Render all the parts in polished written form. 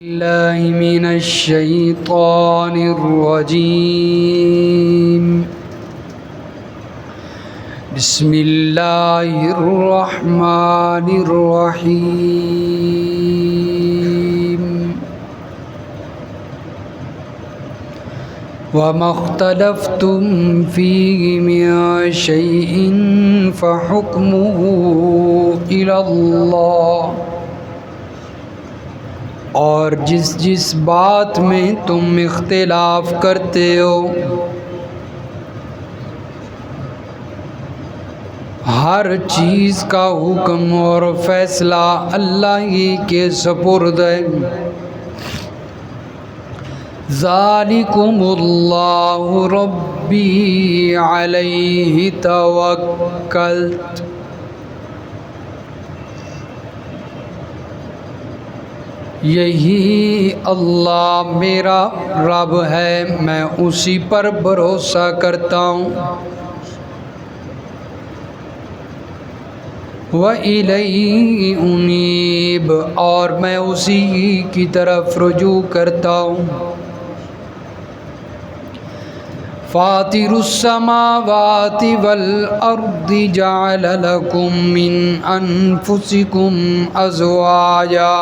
الله من الشيطان الرجيم. بسم الله الرحمن الرحيم. وما اختلفتم فيه من شيء فحكمه إلى الله. اور جس بات میں تم اختلاف کرتے ہو ہر چیز کا حکم اور فیصلہ اللہ ہی کے سپرد ہے. ذالکم اللہ ربی علیہ توکلت. یہی اللہ میرا رب ہے، میں اسی پر بھروسہ کرتا ہوں. وَإِلَيْهِ أُنِيبُ، اور میں اسی کی طرف رجوع کرتا ہوں. فاطر السماوات والأرض جعل لكم من أنفسكم أزواجا.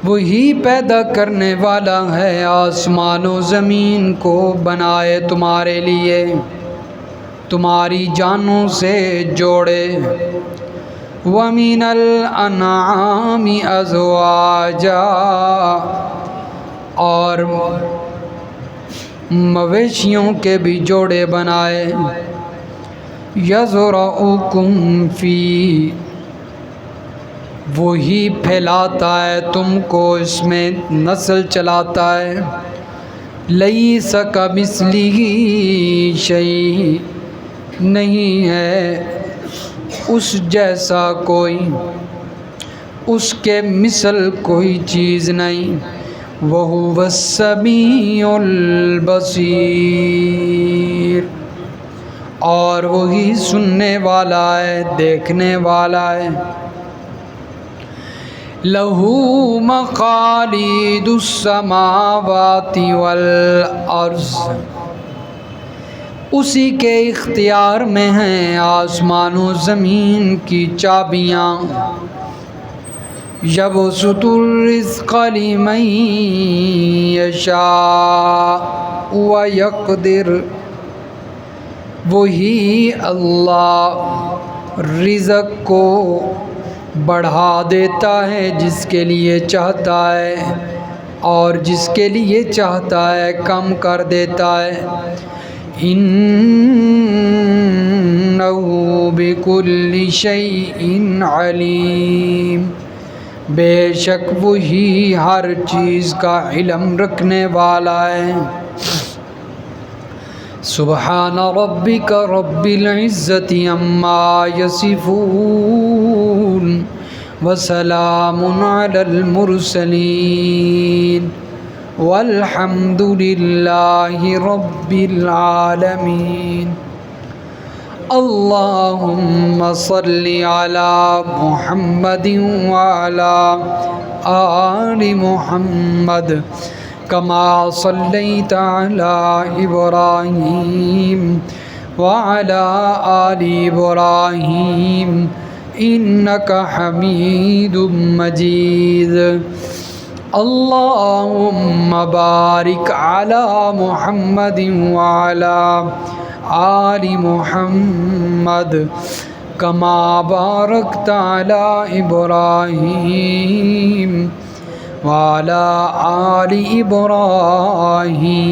وہی پیدا کرنے والا ہے آسمان و زمین کو، بنائے تمہارے لیے تمہاری جانوں سے جوڑے. وَمِنَ الْأَنْعَامِ أَزْوَاجًا، اور مویشیوں کے بھی جوڑے بنائے. یَزْرَعُکُمْ فِیہ، وہی پھیلاتا ہے تم کو، اس میں نسل چلاتا ہے. لیس کمثلہ شیء، نہیں ہے اس جیسا کوئی، اس کے مثل کوئی چیز نہیں. وَهُوَ السَّمِيعُ الْبَصِيرُ، اور وہی سننے والا ہے، دیکھنے والا ہے. لَهُ مَقَالِيدُ السَّمَاوَاتِ وَالْأَرْضِ، اسی کے اختیار میں ہیں آسمان و زمین کی چابیاں. یبسط الرزق لمن یشاء ویقدر، وہی اللہ رزق کو بڑھا دیتا ہے جس کے لیے چاہتا ہے، اور جس کے لیے چاہتا ہے کم کر دیتا ہے. انہ بکل شیء علیم، بے شک وہی ہر چیز کا علم رکھنے والا ہے. سبحان ربک رب العزة عما یصفون، وسلام علی المرسلین، والحمد للہ رب العالمین. اللہم صل علی محمد وعلی آل محمد کما صلیت علی ابراہیم وعلی آل ابراہیم انک حمید مجید. اللہم بارک علی محمد وعلی آل محمد کما بارکت علی ابراہیم وعلی آل ابراہیم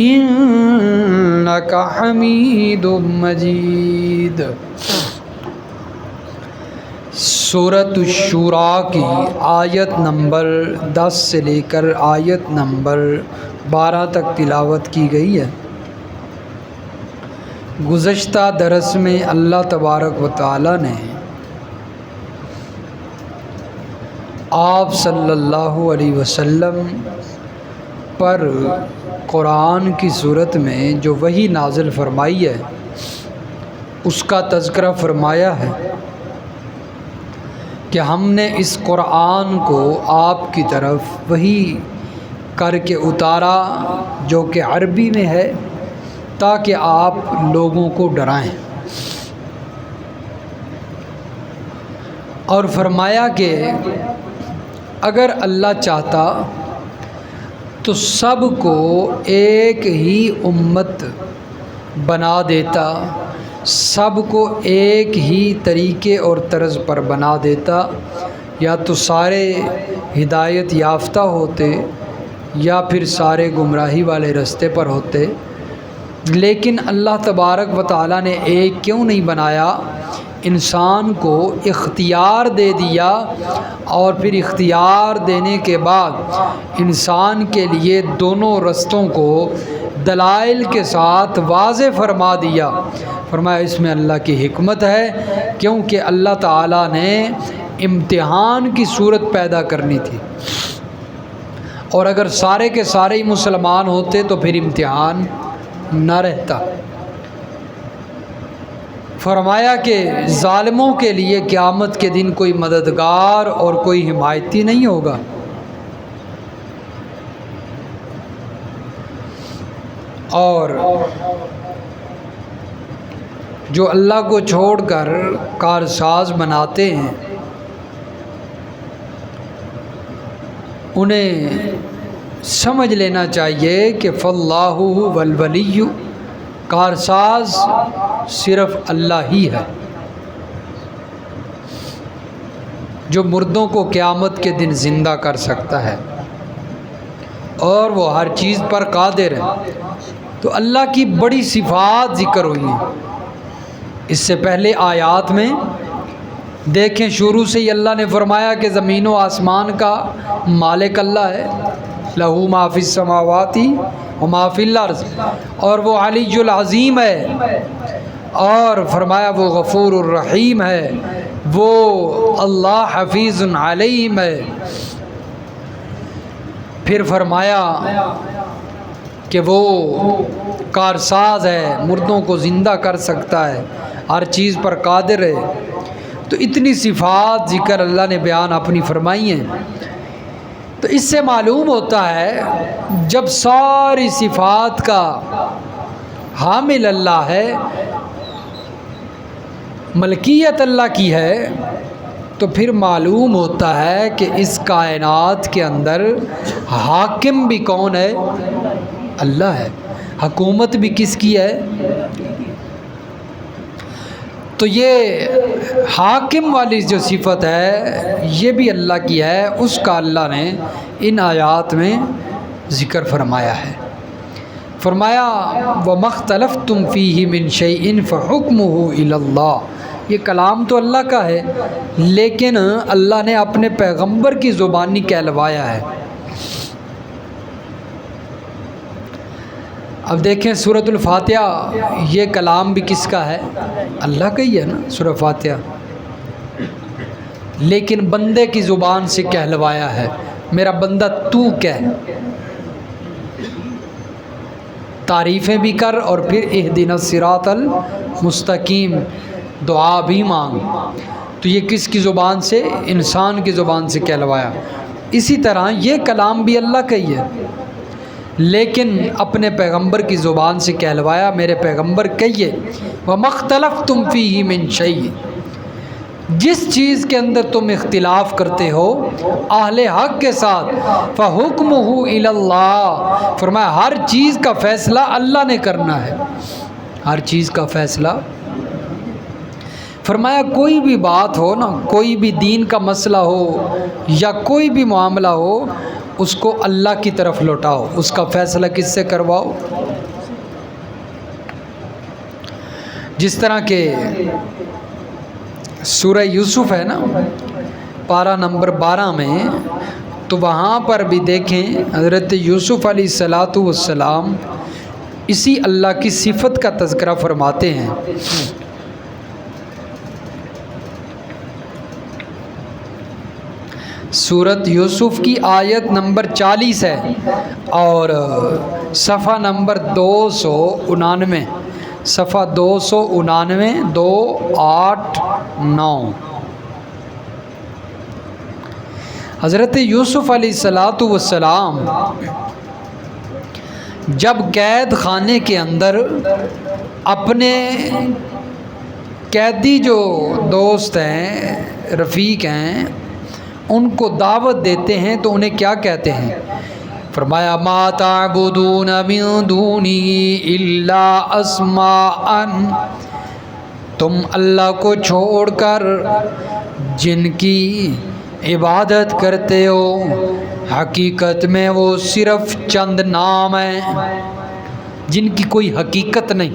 انک حمید مجید. سورۃ الشورى کی آیت نمبر 10 سے لے کر آیت نمبر 12 تک تلاوت کی گئی ہے. گزشتہ درس میں اللہ تبارک و تعالی نے آپ صلی اللہ علیہ وسلم پر قرآن کی صورت میں جو وحی نازل فرمائی ہے اس کا تذکرہ فرمایا ہے. کہ ہم نے اس قرآن کو آپ کی طرف وحی کر کے اتارا جو کہ عربی میں ہے تاکہ آپ لوگوں کو ڈرائیں، اور فرمایا کہ اگر اللہ چاہتا تو سب کو ایک ہی امت بنا دیتا، سب کو ایک ہی طریقے اور طرز پر بنا دیتا، یا تو سارے ہدایت یافتہ ہوتے یا پھر سارے گمراہی والے راستے پر ہوتے۔ لیکن اللہ تبارک و تعالیٰ نے ایک کیوں نہیں بنایا؟ انسان کو اختیار دے دیا، اور پھر اختیار دینے کے بعد انسان کے لیے دونوں رستوں کو دلائل کے ساتھ واضح فرما دیا۔ فرمایا اس میں اللہ کی حکمت ہے، کیونکہ اللہ تعالیٰ نے امتحان کی صورت پیدا کرنی تھی، اور اگر سارے کے سارے ہی مسلمان ہوتے تو پھر امتحان نہ رہتا۔ فرمایا کہ ظالموں کے لیے قیامت کے دن کوئی مددگار اور کوئی حمایتی نہیں ہوگا۔ اور جو اللہ کو چھوڑ کر کارساز بناتے ہیں انہیں سمجھ لینا چاہیے کہ فاللہ والولی، کارساز صرف اللہ ہی ہے جو مردوں کو قیامت کے دن زندہ کر سکتا ہے، اور وہ ہر چیز پر قادر ہے۔ تو اللہ کی بڑی صفات ذکر ہوئی ہیں اس سے پہلے آیات میں۔ دیکھیں شروع سے ہی اللہ نے فرمایا کہ زمین و آسمان کا مالک اللہ ہے، لہو ما فی السماوات و ما فی الارض، اور وہ علی العظیم ہے، اور فرمایا وہ غفور الرحیم ہے، وہ اللہ حفیظ علیم ہے۔ پھر فرمایا کہ وہ کارساز ہے، مردوں کو زندہ کر سکتا ہے، ہر چیز پر قادر ہے۔ تو اتنی صفات ذکر اللہ نے بیان اپنی فرمائی ہیں۔ تو اس سے معلوم ہوتا ہے جب ساری صفات کا حامل اللہ ہے، ملکیت اللہ کی ہے، تو پھر معلوم ہوتا ہے کہ اس کائنات کے اندر حاکم بھی کون ہے؟ اللہ ہے۔ حکومت بھی کس کی ہے؟ تو یہ حاکم والی جو صفت ہے یہ بھی اللہ کی ہے، اس کا اللہ نے ان آیات میں ذکر فرمایا ہے۔ فرمایا وَمَا اخْتَلَفْتُمْ فِيهِ مِنْ شَيْءٍ فَحُكْمُهُ إِلَى اللَّهِ، یہ کلام تو اللہ کا ہے لیکن اللہ نے اپنے پیغمبر کی زبانی کہلوایا ہے۔ اب دیکھیں سورۃ الفاتحہ، یہ کلام بھی کس کا ہے؟ اللہ کا ہی ہے نا سورۃ فاتحہ، لیکن بندے کی زبان سے کہلوایا ہے، میرا بندہ تو کہہ، تعریفیں بھی کر، اور پھر اہدنا الصراط المستقیم دعا بھی مانگ۔ تو یہ کس کی زبان سے؟ انسان کی زبان سے کہلوایا۔ اسی طرح یہ کلام بھی اللہ کا ہی ہے لیکن اپنے پیغمبر کی زبان سے کہلوایا، میرے پیغمبر کہیے وَمَا اخْتَلَفْتُمْ فِيهِ مِنْ شَيْءٍ، جس چیز کے اندر تم اختلاف کرتے ہو اہل حق کے ساتھ، فَحُكْمُهُ إِلَى اللَّهِ، فرمایا ہر چیز کا فیصلہ اللہ نے کرنا ہے، ہر چیز کا فیصلہ۔ فرمایا کوئی بھی بات ہو نا، کوئی بھی دین کا مسئلہ ہو یا کوئی بھی معاملہ ہو، اس کو اللہ کی طرف لوٹاؤ، اس کا فیصلہ کس سے کرواؤ؟ جس طرح کہ سورہ یوسف ہے نا، پارہ نمبر 12 میں، تو وہاں پر بھی دیکھیں حضرت یوسف علیہ الصلاۃ والسلام اسی اللہ کی صفت کا تذکرہ فرماتے ہیں۔ سورۃ یوسف کی آیت نمبر 40 ہے اور صفحہ نمبر 299، صفحہ 299 289۔ حضرت یوسف علیہ السلام جب قید خانے کے اندر اپنے قیدی جو دوست ہیں، رفیق ہیں، ان کو دعوت دیتے ہیں تو انہیں کیا کہتے ہیں؟ فرمایا ما تعبدون من دونی الا اسماء، تم اللہ کو چھوڑ کر جن کی عبادت کرتے ہو حقیقت میں وہ صرف چند نام ہیں، جن کی کوئی حقیقت نہیں،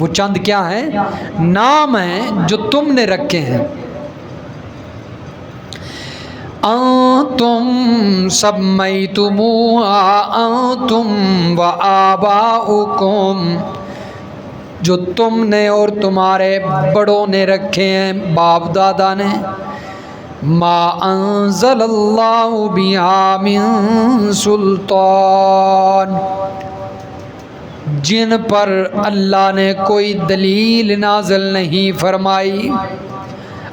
وہ چند کیا ہیں؟ نام ہیں جو تم نے رکھے ہیں۔ انتم سمیتموها انتم و آباؤکم، جو تم نے اور تمہارے بڑوں نے رکھے ہیں، باپ دادا نے، ما انزل اللہ بہا من سلطان، جن پر اللہ نے کوئی دلیل نازل نہیں فرمائی۔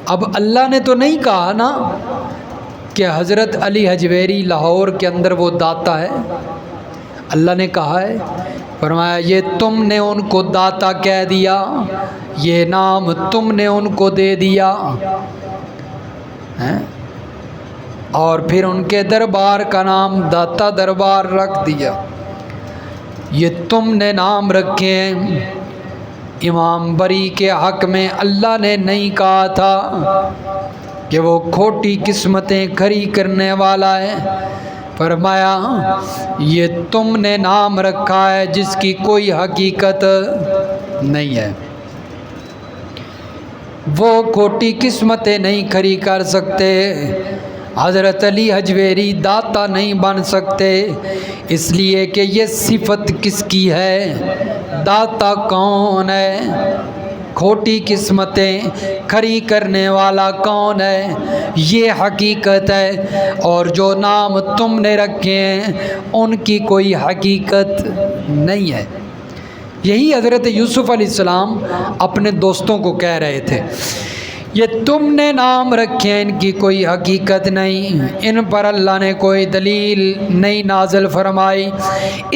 اب اللہ نے تو نہیں کہا نا کہ حضرت علی حجویری لاہور کے اندر وہ داتا ہے، اللہ نے کہا ہے، فرمایا یہ تم نے ان کو داتا کہہ دیا، یہ نام تم نے ان کو دے دیا، اور پھر ان کے دربار کا نام داتا دربار رکھ دیا، یہ تم نے نام رکھے ہیں۔ امام بری کے حق میں اللہ نے نہیں کہا تھا کہ وہ کھوٹی قسمتیں کھری کرنے والا ہے، فرمایا یہ تم نے نام رکھا ہے جس کی کوئی حقیقت نہیں ہے، وہ کھوٹی قسمتیں نہیں کھری کر سکتے، حضرت علی حجویری داتا نہیں بن سکتے، اس لیے کہ یہ صفت کس کی ہے؟ داتا کون ہے؟ کھوٹی قسمتیں کھری کرنے والا کون ہے؟ یہ حقیقت ہے، اور جو نام تم نے رکھے ہیں ان کی کوئی حقیقت نہیں ہے۔ یہی حضرت یوسف علیہ السلام اپنے دوستوں کو کہہ رہے تھے، یہ تم نے نام رکھے ہیں، ان کی کوئی حقیقت نہیں، ان پر اللہ نے کوئی دلیل نہیں نازل فرمائی،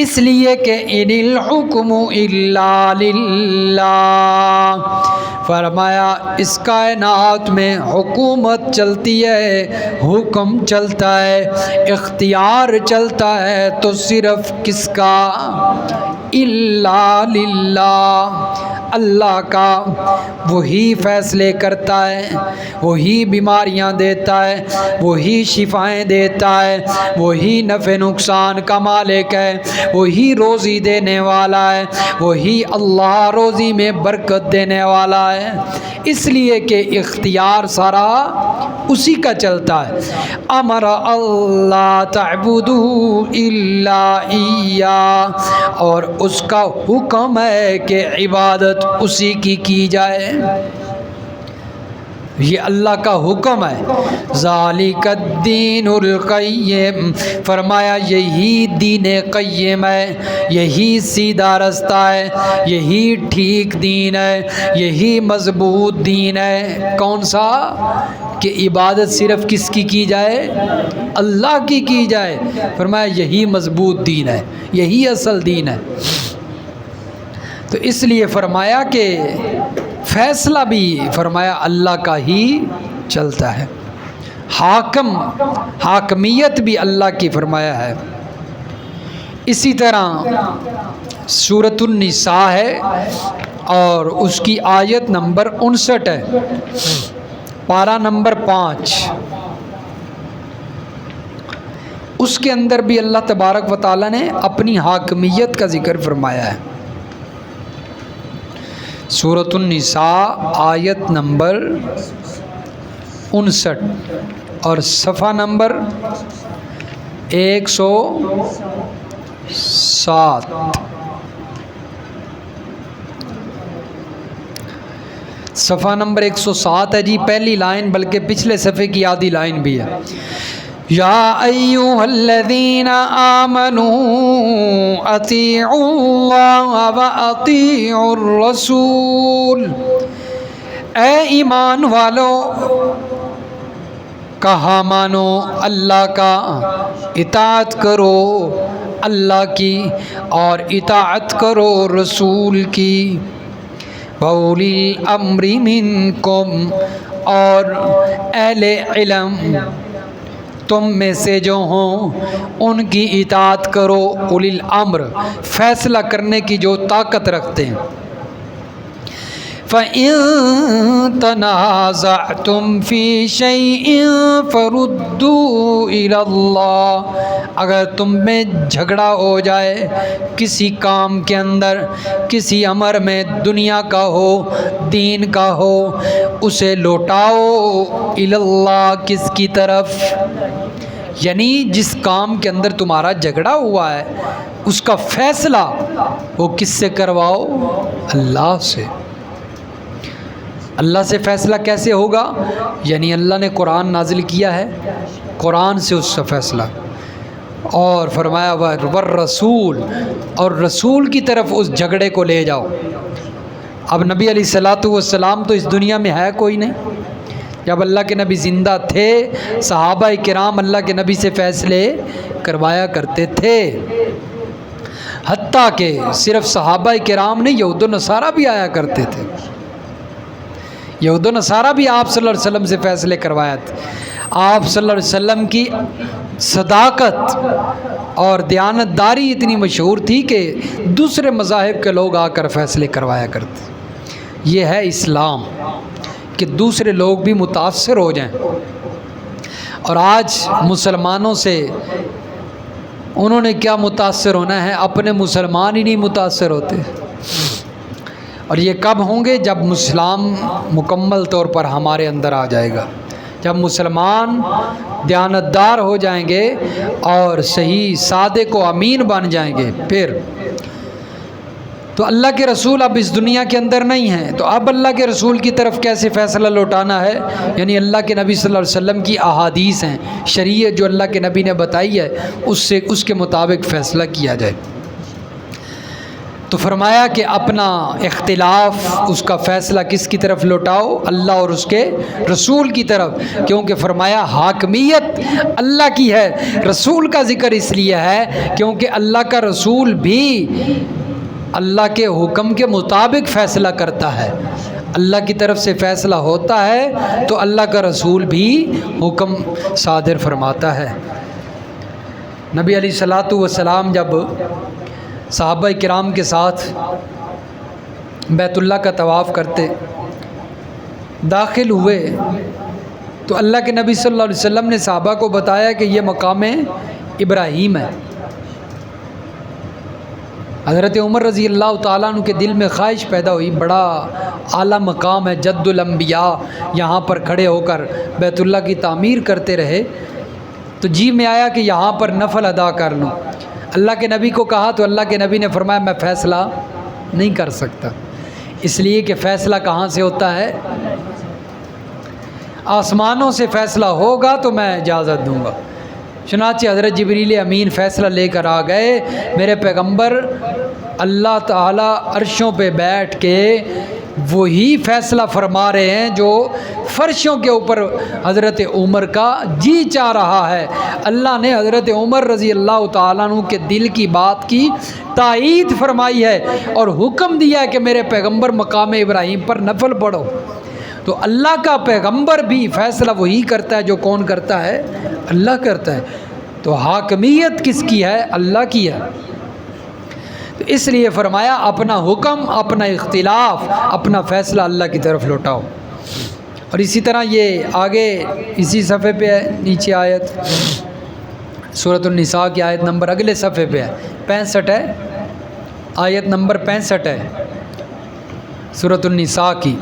اس لیے کہ ان الحکم الا للہ، فرمایا اس کائنات میں حکومت چلتی ہے، حکم چلتا ہے، اختیار چلتا ہے تو صرف کس کا؟ الا للہ، اللہ کا۔ وہی فیصلے کرتا ہے، وہی بیماریاں دیتا ہے، وہی شفائیں دیتا ہے، وہی نفع نقصان کا مالک ہے، وہی روزی دینے والا ہے، وہی اللہ روزی میں برکت دینے والا ہے، اس لیے کہ اختیار سارا اسی کا چلتا ہے۔ امر اللہ تعبدوا الا ایہ، اور اس کا حکم ہے کہ عبادت اسی کی جائے، یہ اللہ کا حکم ہے۔ ذالک الدین القیم، فرمایا یہی دین قیم ہے، یہی سیدھا رستہ ہے، یہی ٹھیک دین ہے، یہی مضبوط دین ہے۔ کون سا؟ کہ عبادت صرف کس کی جائے؟ اللہ کی جائے۔ فرمایا یہی مضبوط دین ہے، یہی اصل دین ہے۔ تو اس لیے فرمایا کہ فیصلہ بھی فرمایا اللہ کا ہی چلتا ہے، حاکمیت بھی اللہ کی فرمایا ہے۔ اسی طرح سورۃ النساء ہے اور اس کی آیت نمبر 59 ہے، پارہ نمبر 5، اس کے اندر بھی اللہ تبارک و تعالیٰ نے اپنی حاکمیت کا ذکر فرمایا ہے۔ سورۃ النساء آیت نمبر 59 اور صفحہ نمبر 107۔ صفحہ نمبر 107 ہے جی، پہلی لائن بلکہ پچھلے صفحے کی آدھی لائن بھی ہے۔ یا ایھا الذین آمنوا اطیعوا اللہ واطیعوا الرسول، اے ایمان والو کہا مانو اللہ کا، اطاعت کرو اللہ کی اور اطاعت کرو رسول کی، وَأُولِي الْأَمْرِ مِنْكُمْ اور اہل علم تم میں سے جو ہوں ان کی اطاعت کرو، اولی الامر فیصلہ کرنے کی جو طاقت رکھتے ہیں۔ فَإِن تَنَازَعْتُمْ فِي شَيْءٍ فَرُدُّوهُ إِلَى اللَّهِ اگر تم میں جھگڑا ہو جائے کسی کام کے اندر، کسی امر میں، دنیا کا ہو دین کا ہو، اسے لوٹاؤ الی اللہ کس کی طرف، یعنی جس کام کے اندر تمہارا جھگڑا ہوا ہے اس کا فیصلہ وہ کس سے کرواؤ؟ اللہ سے۔ اللہ سے فیصلہ کیسے ہوگا؟ یعنی اللہ نے قرآن نازل کیا ہے، قرآن سے اس کا فیصلہ، اور فرمایا والرسول اور رسول کی طرف اس جھگڑے کو لے جاؤ۔ اب نبی علیہ الصلاۃ والسلام تو اس دنیا میں ہے کوئی نہیں، جب اللہ کے نبی زندہ تھے صحابہ کرام اللہ کے نبی سے فیصلے کروایا کرتے تھے، حتیٰ کہ صرف صحابہ کرام نہیں یہود و نصارہ بھی آیا کرتے تھے، یہود و نصارہ بھی آپ صلی اللہ علیہ وسلم سے فیصلے کروایا تھے۔ آپ صلی اللہ علیہ وسلم کی صداقت اور دیانتداری اتنی مشہور تھی کہ دوسرے مذاہب کے لوگ آ کر فیصلے کروایا کرتے۔ یہ ہے اسلام کہ دوسرے لوگ بھی متاثر ہو جائیں، اور آج مسلمانوں سے انہوں نے کیا متاثر ہونا ہے؟ اپنے مسلمان ہی نہیں متاثر ہوتے، اور یہ کب ہوں گے؟ جب اسلام مکمل طور پر ہمارے اندر آ جائے گا، جب مسلمان دیانتدار ہو جائیں گے اور صحیح صادق و امین بن جائیں گے۔ پھر تو اللہ کے رسول اب اس دنیا کے اندر نہیں ہیں، تو اب اللہ کے رسول کی طرف کیسے فیصلہ لوٹانا ہے؟ یعنی اللہ کے نبی صلی اللہ علیہ وسلم کی احادیث ہیں، شریعت جو اللہ کے نبی نے بتائی ہے اس کے مطابق فیصلہ کیا جائے۔ تو فرمایا کہ اپنا اختلاف اس کا فیصلہ کس کی طرف لوٹاؤ؟ اللہ اور اس کے رسول کی طرف، کیونکہ فرمایا حاکمیت اللہ کی ہے۔ رسول کا ذکر اس لیے ہے کیونکہ اللہ کا رسول بھی اللہ کے حکم کے مطابق فیصلہ کرتا ہے، اللہ کی طرف سے فیصلہ ہوتا ہے تو اللہ کا رسول بھی حکم صادر فرماتا ہے۔ نبی علیہ الصلاۃ والسلام جب صحابہ کرام کے ساتھ بیت اللہ کا طواف کرتے داخل ہوئے تو اللہ کے نبی صلی اللہ علیہ وسلم نے صحابہ کو بتایا کہ یہ مقام ابراہیم ہے۔ حضرت عمر رضی اللہ تعالیٰ عنہ کے دل میں خواہش پیدا ہوئی، بڑا اعلیٰ مقام ہے، جد الانبیاء یہاں پر کھڑے ہو کر بیت اللہ کی تعمیر کرتے رہے، تو جی میں آیا کہ یہاں پر نفل ادا کر لوں۔ اللہ کے نبی کو کہا تو اللہ کے نبی نے فرمایا میں فیصلہ نہیں کر سکتا، اس لیے کہ فیصلہ کہاں سے ہوتا ہے؟ آسمانوں سے فیصلہ ہوگا تو میں اجازت دوں گا۔ چنانچہ حضرت جبریل امین فیصلہ لے کر آ گئے، میرے پیغمبر اللہ تعالیٰ عرشوں پہ بیٹھ کے وہی فیصلہ فرما رہے ہیں جو فرشوں کے اوپر حضرت عمر کا جی چاہ رہا ہے۔ اللہ نے حضرت عمر رضی اللہ تعالیٰ عنہ کے دل کی بات کی تائید فرمائی ہے اور حکم دیا ہے کہ میرے پیغمبر مقام ابراہیم پر نفل پڑھو۔ تو اللہ کا پیغمبر بھی فیصلہ وہی کرتا ہے جو کون کرتا ہے؟ اللہ کرتا ہے۔ تو حاکمیت کس کی ہے؟ اللہ کی ہے۔ تو اس لیے فرمایا اپنا حکم، اپنا اختلاف، اپنا فیصلہ اللہ کی طرف لوٹاؤ۔ اور اسی طرح یہ آگے اسی صفحے پہ ہے، نیچے آیت سورۃ النساء کی آیت نمبر اگلے صفحے پہ ہے، 65 ہے، آیت نمبر 65 ہے سورۃ النساء کی۔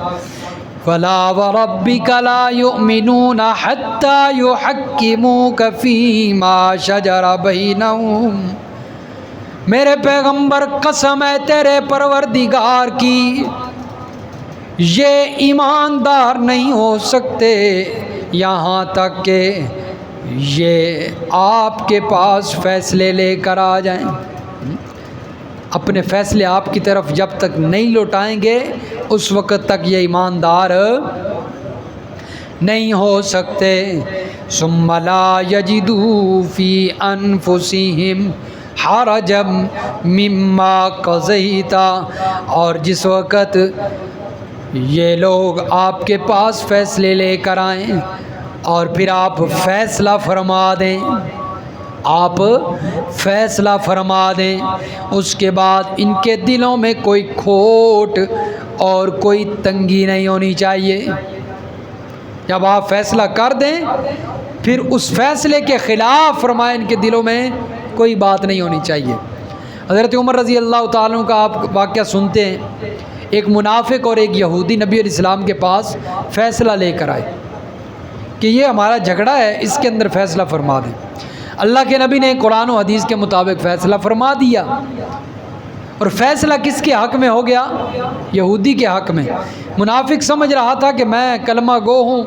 فَلَا وَرَبِّكَ لَا يُؤْمِنُونَ حَتَّى يُحَكِّمُوكَ فِي مَا شَجَرَ بَيْنَهُمْ۔ میرے پیغمبر قسم ہے تیرے پروردگار کی، یہ ایماندار نہیں ہو سکتے یہاں تک کہ یہ آپ کے پاس فیصلے لے کر آ جائیں۔ اپنے فیصلے آپ کی طرف جب تک نہیں لوٹائیں گے اس وقت تک یہ ایماندار نہیں ہو سکتے. ثم لا یجدوا فی انفسہم حرجا مما قضیت، اور جس وقت یہ لوگ آپ کے پاس فیصلے لے کر آئیں اور پھر آپ فیصلہ فرما دیں، آپ فیصلہ فرما دیں، اس کے بعد ان کے دلوں میں کوئی کھوٹ اور کوئی تنگی نہیں ہونی چاہیے. جب آپ فیصلہ کر دیں پھر اس فیصلے کے خلاف فرمائیں ان کے دلوں میں کوئی بات نہیں ہونی چاہیے. حضرت عمر رضی اللہ تعالیٰ عنہ کا آپ واقعہ سنتے ہیں. ایک منافق اور ایک یہودی نبی علیہ السلام کے پاس فیصلہ لے کر آئے کہ یہ ہمارا جھگڑا ہے، اس کے اندر فیصلہ فرما دیں. اللہ کے نبی نے قرآن و حدیث کے مطابق فیصلہ فرما دیا، اور فیصلہ کس کے حق میں ہو گیا؟ یہودی کے حق میں. منافق سمجھ رہا تھا کہ میں کلمہ گو ہوں،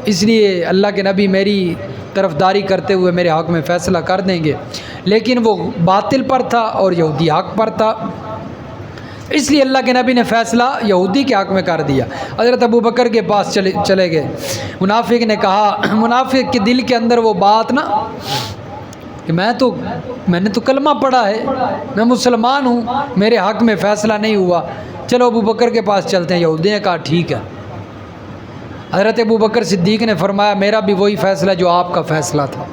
اس لیے اللہ کے نبی میری طرفداری کرتے ہوئے میرے حق میں فیصلہ کر دیں گے، لیکن وہ باطل پر تھا اور یہودی حق پر تھا، اس لیے اللہ کے نبی نے فیصلہ یہودی کے حق میں کر دیا. حضرت ابو بکر کے پاس چلے گئے. منافق نے کہا، منافق کے دل کے اندر وہ بات نا کہ میں نے تو کلمہ پڑھا ہے، میں مسلمان ہوں، میرے حق میں فیصلہ نہیں ہوا، چلو ابو بکر کے پاس چلتے ہیں. یہودی نے کہا ٹھیک ہے. حضرت ابو بکر صدیق نے فرمایا میرا بھی وہی فیصلہ جو آپ کا فیصلہ تھا،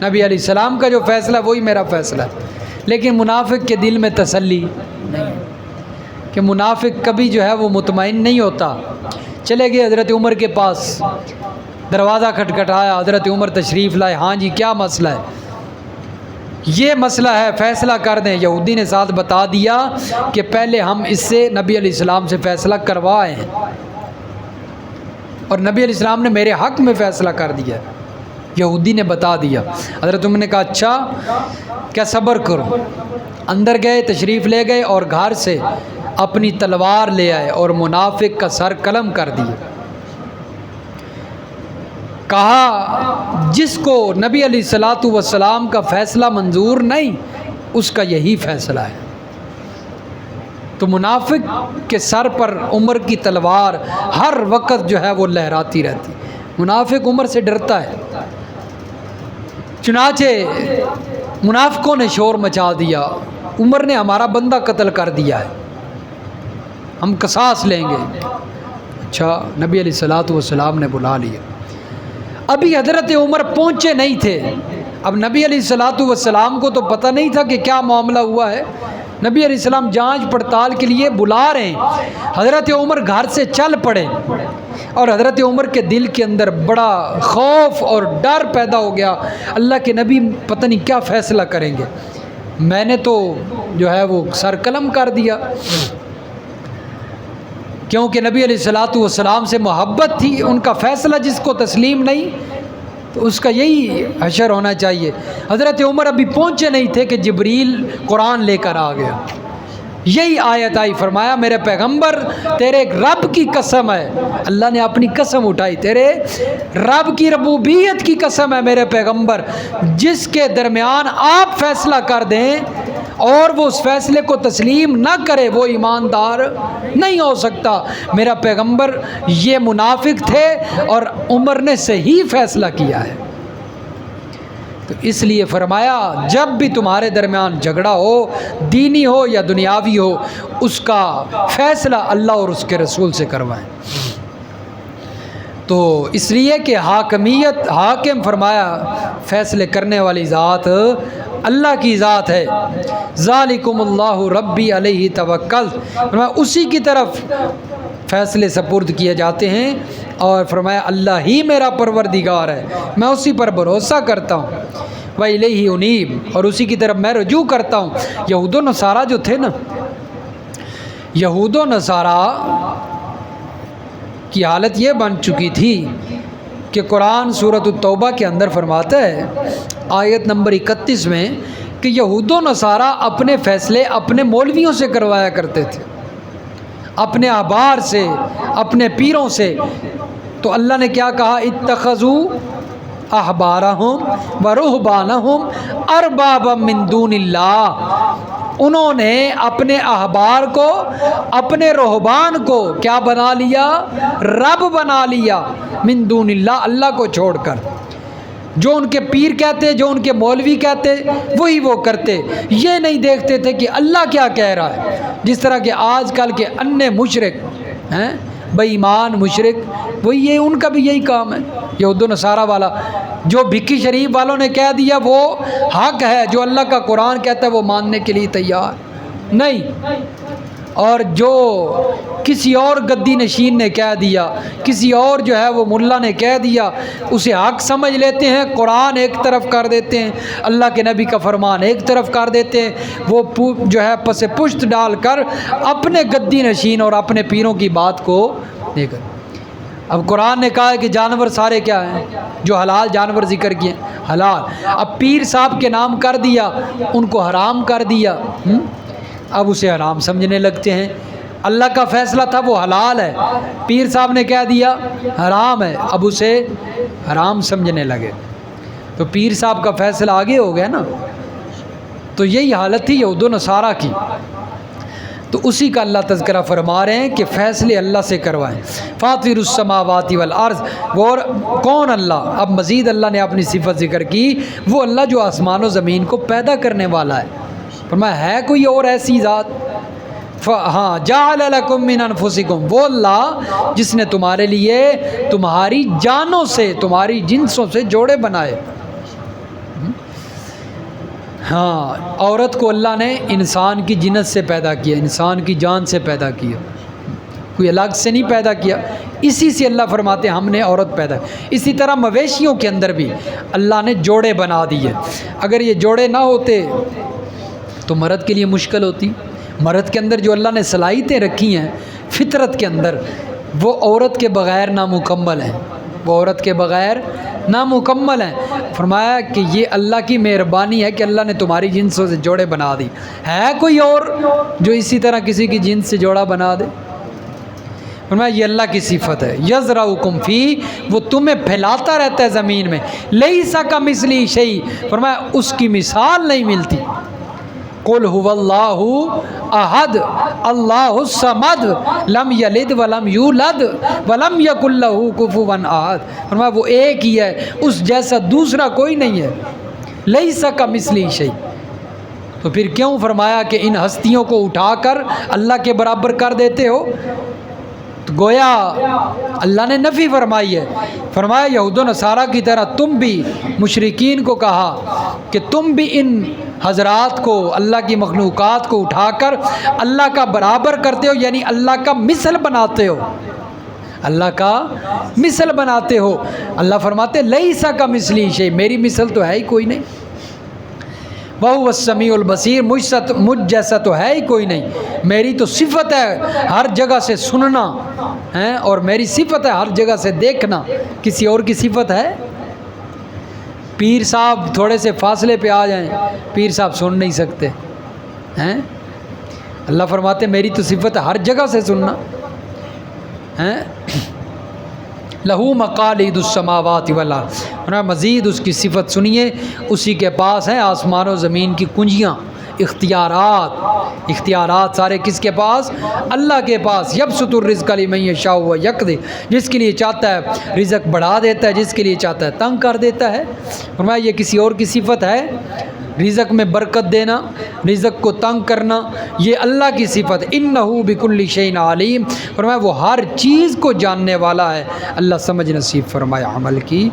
نبی علیہ السلام کا جو فیصلہ وہی میرا فیصلہ ہے. لیکن منافق کے دل میں تسلی نہیں، کہ منافق کبھی جو ہے وہ مطمئن نہیں ہوتا. چلے گئے حضرت عمر کے پاس، دروازہ کھٹکھٹایا، حضرت عمر تشریف لائے. ہاں جی کیا مسئلہ ہے؟ یہ مسئلہ ہے، فیصلہ کر دیں. یہودی نے ساتھ بتا دیا کہ پہلے ہم اس سے نبی علیہ السلام سے فیصلہ کروائے ہیں، اور نبی علیہ السلام نے میرے حق میں فیصلہ کر دیا. یہودی نے بتا دیا. حضرت عمر نے کہا اچھا کیا صبر کرو. اندر گئے، تشریف لے گئے اور گھر سے اپنی تلوار لے آئے اور منافق کا سر قلم کر دیے. کہا جس کو نبی علیہ الصلاۃ والسلام کا فیصلہ منظور نہیں اس کا یہی فیصلہ ہے. تو منافق کے سر پر عمر کی تلوار ہر وقت جو ہے وہ لہراتی رہتی. منافق عمر سے ڈرتا ہے. چنانچہ منافقوں نے شور مچا دیا، عمر نے ہمارا بندہ قتل کر دیا ہے، ہم قصاص لیں گے. اچھا، نبی علیہ الصلاۃ والسلام نے بلا لیا. ابھی حضرت عمر پہنچے نہیں تھے. اب نبی علیہ الصلاۃ والسلام کو تو پتہ نہیں تھا کہ کیا معاملہ ہوا ہے. نبی علیہ السلام جانچ پڑتال کے لیے بلا رہے ہیں. حضرت عمر گھر سے چل پڑے اور حضرت عمر کے دل کے اندر بڑا خوف اور ڈر پیدا ہو گیا. اللہ کے نبی پتہ نہیں کیا فیصلہ کریں گے، میں نے تو جو ہے وہ سر قلم کر دیا. کیونکہ نبی علیہ الصلاۃ والسلام سے محبت تھی، ان کا فیصلہ جس کو تسلیم نہیں تو اس کا یہی حشر ہونا چاہیے. حضرت عمر ابھی پہنچے نہیں تھے کہ جبریل قرآن لے کر آ گیا. یہی آیت آئی، فرمایا میرے پیغمبر تیرے رب کی قسم ہے، اللہ نے اپنی قسم اٹھائی، تیرے رب کی ربوبیت کی قسم ہے میرے پیغمبر، جس کے درمیان آپ فیصلہ کر دیں اور وہ اس فیصلے کو تسلیم نہ کرے وہ ایماندار نہیں ہو سکتا. میرا پیغمبر یہ منافق تھے اور عمر نے صحیح فیصلہ کیا ہے. تو اس لیے فرمایا جب بھی تمہارے درمیان جھگڑا ہو، دینی ہو یا دنیاوی ہو، اس کا فیصلہ اللہ اور اس کے رسول سے کروائیں. تو اس لیے کہ حاکمیت، حاکم فرمایا فیصلے کرنے والی ذات اللہ کی ذات ہے. ذالکم اللہ ربی علیہ توکلت، فرمایا اسی کی طرف فیصلے سپرد کیے جاتے ہیں، اور فرمایا اللہ ہی میرا پروردگار ہے، میں اسی پر بھروسہ کرتا ہوں. وَإِلَيْهِ أُنِيبُ، اور اسی کی طرف میں رجوع کرتا ہوں. یہود و نصارہ جو تھے نا، یہود و نصارہ کی حالت یہ بن چکی تھی کہ قرآن سورۃ التوبہ کے اندر فرماتا ہے آیت نمبر 31 میں کہ یہود و نصارہ اپنے فیصلے اپنے مولویوں سے کروایا کرتے تھے، اپنے احبار سے، اپنے پیروں سے. تو اللہ نے کیا کہا؟ اتخذوا احبارہم ورہبانہم اربابا من دون اللہ. انہوں نے اپنے احبار کو، اپنے رہبان کو کیا بنا لیا؟ رب بنا لیا، من دون اللہ، اللہ کو چھوڑ کر۔ جو ان کے پیر کہتے، جو ان کے مولوی کہتے وہی وہ کرتے، یہ نہیں دیکھتے تھے کہ اللہ کیا کہہ رہا ہے۔ جس طرح کہ آج کل کے انے مشرک ہیں، بے ایمان مشرک، وہی یہ ان کا بھی یہی کام ہے، یہود و نصارہ والا۔ جو بھکی شریف والوں نے کہہ دیا وہ حق ہے، جو اللہ کا قرآن کہتا ہے وہ ماننے کے لیے تیار نہیں، اور جو کسی اور گدی نشین نے کہہ دیا، کسی اور جو ہے وہ ملا نے کہہ دیا، اسے حق سمجھ لیتے ہیں، قرآن ایک طرف کر دیتے ہیں، اللہ کے نبی کا فرمان ایک طرف کر دیتے ہیں، وہ جو ہے پس پشت ڈال کر اپنے گدی نشین اور اپنے پیروں کی بات کو دے کر۔ اب قرآن نے کہا ہے کہ جانور سارے کیا ہیں؟ جو حلال جانور ذکر کیے حلال، اب پیر صاحب کے نام کر دیا، ان کو حرام کر دیا، اب اسے حرام سمجھنے لگتے ہیں۔ اللہ کا فیصلہ تھا وہ حلال ہے، پیر صاحب نے کہہ دیا حرام ہے، اب اسے حرام سمجھنے لگے، تو پیر صاحب کا فیصلہ آگے ہو گیا نا۔ تو یہی حالت تھی یہود و نصارہ کی، تو اسی کا اللہ تذکرہ فرما رہے ہیں کہ فیصلے اللہ سے کروائیں۔ فاطر السماوات والارض، وہ کون اللہ؟ اب مزید اللہ نے اپنی صفت ذکر کی، وہ اللہ جو آسمان و زمین کو پیدا کرنے والا ہے۔ فرمایا ہے کوئی اور ایسی ذات؟ ہاں، جعل لکم من انفسکم، وہ اللہ جس نے تمہارے لیے تمہاری جانوں سے، تمہاری جنسوں سے جوڑے بنائے۔ ہاں، عورت کو اللہ نے انسان کی جنس سے پیدا کیا، انسان کی جان سے پیدا کیا، کوئی الگ سے نہیں پیدا کیا، اسی سے اللہ فرماتے ہیں ہم نے عورت پیدا۔ اسی طرح مویشیوں کے اندر بھی اللہ نے جوڑے بنا دیے، اگر یہ جوڑے نہ ہوتے تو مرد کے لیے مشکل ہوتی۔ مرد کے اندر جو اللہ نے صلاحیتیں رکھی ہیں فطرت کے اندر، وہ عورت کے بغیر نامکمل ہیں، وہ عورت کے بغیر نامکمل ہیں۔ فرمایا کہ یہ اللہ کی مہربانی ہے کہ اللہ نے تمہاری جنسوں سے جوڑے بنا دی۔ ہے کوئی اور جو اسی طرح کسی کی جنس سے جوڑا بنا دے؟ فرمایا یہ اللہ کی صفت ہے۔ یزرعکم فی، وہ تمہیں پھیلاتا رہتا ہے زمین میں۔ لیس کمثلہ شیء، فرمایا اس کی مثال نہیں ملتی۔ قل هو اللہ احد اللہ الصمد لم یلد ولم یولد ولم یکن لہ کفوا احد، فرمایا وہ ایک ہی ہے، اس جیسا دوسرا کوئی نہیں ہے۔ لیس کمثلہ شیء، تو پھر کیوں فرمایا کہ ان ہستیوں کو اٹھا کر اللہ کے برابر کر دیتے ہو؟ تو گویا اللہ نے نفی فرمائی ہے۔ فرمایا یہود و نصارہ کی طرح تم بھی مشرکین کو کہا کہ تم بھی ان حضرات کو، اللہ کی مخلوقات کو اٹھا کر اللہ کا برابر کرتے ہو، یعنی اللہ کا مثل بناتے ہو، اللہ کا مثل بناتے ہو۔ اللہ فرماتے لیس کمثلہ شیء، میری مثل تو ہے ہی کوئی نہیں۔ وَهُوَ السَّمِيعُ الْبَصِيرُ، مجھ جیسا تو ہے ہی کوئی نہیں۔ میری تو صفت ہے ہر جگہ سے سننا ہے، اور میری صفت ہے ہر جگہ سے دیکھنا، کسی اور کی صفت ہے؟ پیر صاحب تھوڑے سے فاصلے پہ آ جائیں، پیر صاحب سن نہیں سکتے ہیں۔ اللہ فرماتے میری تو صفت ہے ہر جگہ سے سننا ہے۔ لہو مقالید السماوات والارض، مزید اس کی صفت سنیے، اسی کے پاس ہیں آسمان و زمین کی کنجیاں، اختیارات سارے کس کے پاس؟ اللہ کے پاس۔ یبسط الرزق لمن یشاء ویقدر، جس کے لیے چاہتا ہے رزق بڑھا دیتا ہے، جس کے لیے چاہتا ہے تنگ کر دیتا ہے۔ فرمایا یہ کسی اور کی صفت ہے؟ رزق میں برکت دینا، رزق کو تنگ کرنا، یہ اللہ کی صفت۔ انہ بکل شیء علیم، فرمایا وہ ہر چیز کو جاننے والا ہے۔ اللہ سمجھ نصیب فرمائے عمل کی۔